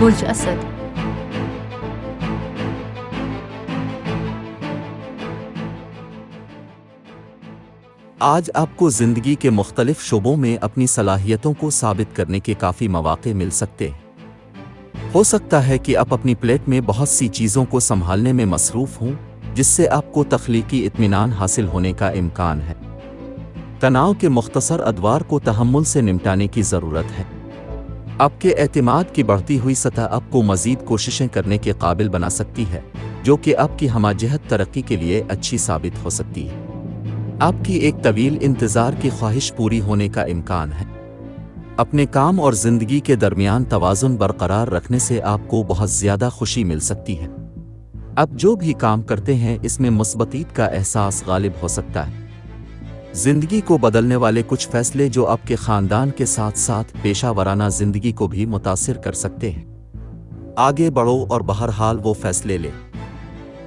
برج اسد۔ آج آپ کو زندگی کے مختلف شعبوں میں اپنی صلاحیتوں کو ثابت کرنے کے کافی مواقع مل سکتے ہیں۔ ہو سکتا ہے کہ آپ اپنی پلیٹ میں بہت سی چیزوں کو سنبھالنے میں مصروف ہوں، جس سے آپ کو تخلیقی اطمینان حاصل ہونے کا امکان ہے۔ تناؤ کے مختصر ادوار کو تحمل سے نمٹانے کی ضرورت ہے۔ آپ کے اعتماد کی بڑھتی ہوئی سطح آپ کو مزید کوششیں کرنے کے قابل بنا سکتی ہے، جو کہ آپ کی ہمہ جہت ترقی کے لیے اچھی ثابت ہو سکتی ہے۔ آپ کی ایک طویل انتظار کی خواہش پوری ہونے کا امکان ہے۔ اپنے کام اور زندگی کے درمیان توازن برقرار رکھنے سے آپ کو بہت زیادہ خوشی مل سکتی ہے۔ آپ جو بھی کام کرتے ہیں اس میں مثبتیت کا احساس غالب ہو سکتا ہے۔ زندگی کو بدلنے والے کچھ فیصلے جو آپ کے خاندان کے ساتھ ساتھ پیشہ ورانہ زندگی کو بھی متاثر کر سکتے ہیں۔ آگے بڑھو اور بہرحال وہ فیصلے لیں۔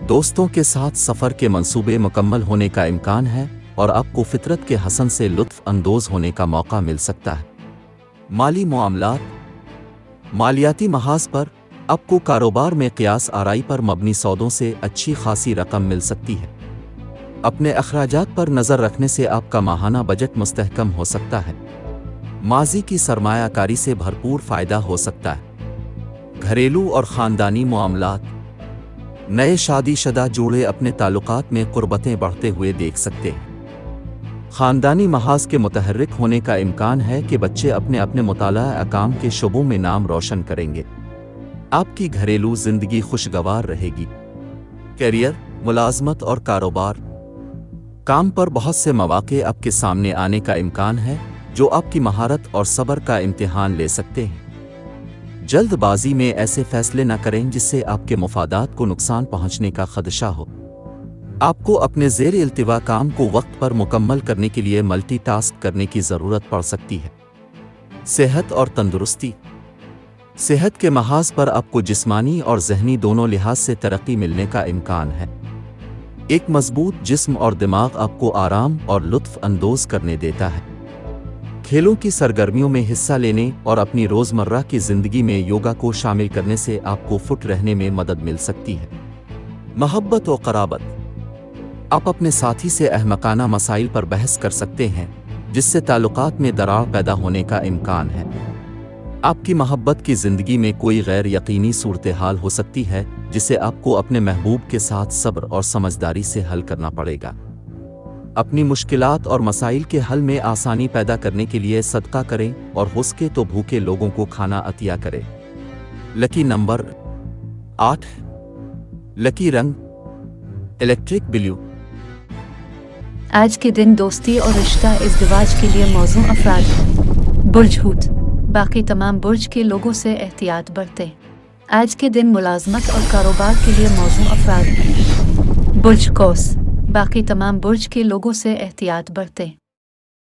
دوستوں کے ساتھ سفر کے منصوبے مکمل ہونے کا امکان ہے اور آپ کو فطرت کے حسن سے لطف اندوز ہونے کا موقع مل سکتا ہے۔ مالی معاملات۔ مالیاتی محاذ پر آپ کو کاروبار میں قیاس آرائی پر مبنی سودوں سے اچھی خاصی رقم مل سکتی ہے۔ اپنے اخراجات پر نظر رکھنے سے آپ کا ماہانہ بجٹ مستحکم ہو سکتا ہے۔ ماضی کی سرمایہ کاری سے بھرپور فائدہ ہو سکتا ہے۔ گھریلو اور خاندانی معاملات۔ نئے شادی شدہ جوڑے اپنے تعلقات میں قربتیں بڑھتے ہوئے دیکھ سکتے ہیں۔ خاندانی محاذ کے متحرک ہونے کا امکان ہے کہ بچے اپنے مطالعہ کام کے شعبوں میں نام روشن کریں گے۔ آپ کی گھریلو زندگی خوشگوار رہے گی۔ کیریئر، ملازمت اور کاروبار۔ کام پر بہت سے مواقع آپ کے سامنے آنے کا امکان ہے جو آپ کی مہارت اور صبر کا امتحان لے سکتے ہیں۔ جلد بازی میں ایسے فیصلے نہ کریں جس سے آپ کے مفادات کو نقصان پہنچنے کا خدشہ ہو۔ آپ کو اپنے زیر التوا کام کو وقت پر مکمل کرنے کے لیے ملٹی ٹاسک کرنے کی ضرورت پڑ سکتی ہے۔ صحت اور تندرستی۔ صحت کے محاذ پر آپ کو جسمانی اور ذہنی دونوں لحاظ سے ترقی ملنے کا امکان ہے۔ ایک مضبوط جسم اور دماغ آپ کو آرام اور لطف اندوز کرنے دیتا ہے۔ کھیلوں کی سرگرمیوں میں حصہ لینے اور اپنی روزمرہ کی زندگی میں یوگا کو شامل کرنے سے آپ کو فٹ رہنے میں مدد مل سکتی ہے۔ محبت و قرابت۔ آپ اپنے ساتھی سے احمقانہ مسائل پر بحث کر سکتے ہیں، جس سے تعلقات میں دراڑ پیدا ہونے کا امکان ہے۔ آپ کی محبت کی زندگی میں کوئی غیر یقینی صورتحال ہو سکتی ہے جسے آپ کو اپنے محبوب کے ساتھ صبر اور سمجھداری سے حل کرنا پڑے گا۔ اپنی مشکلات اور مسائل کے حل میں آسانی پیدا کرنے کے لیے صدقہ کریں اور ہو سکے تو بھوکے لوگوں کو کھانا عطیہ کریں۔ لکی نمبر 8۔ لکی رنگ الیکٹرک بلیو۔ آج کے دن دوستی اور رشتہ ازدواج کے لیے موزوں افراد۔ برج ہوت۔ باقی تمام برج کے لوگوں سے احتیاط برتیں۔ آج کے دن ملازمت اور کاروبار کے لیے موزوں افراد۔ برج قوس۔ باقی تمام برج کے لوگوں سے احتیاط برتیں۔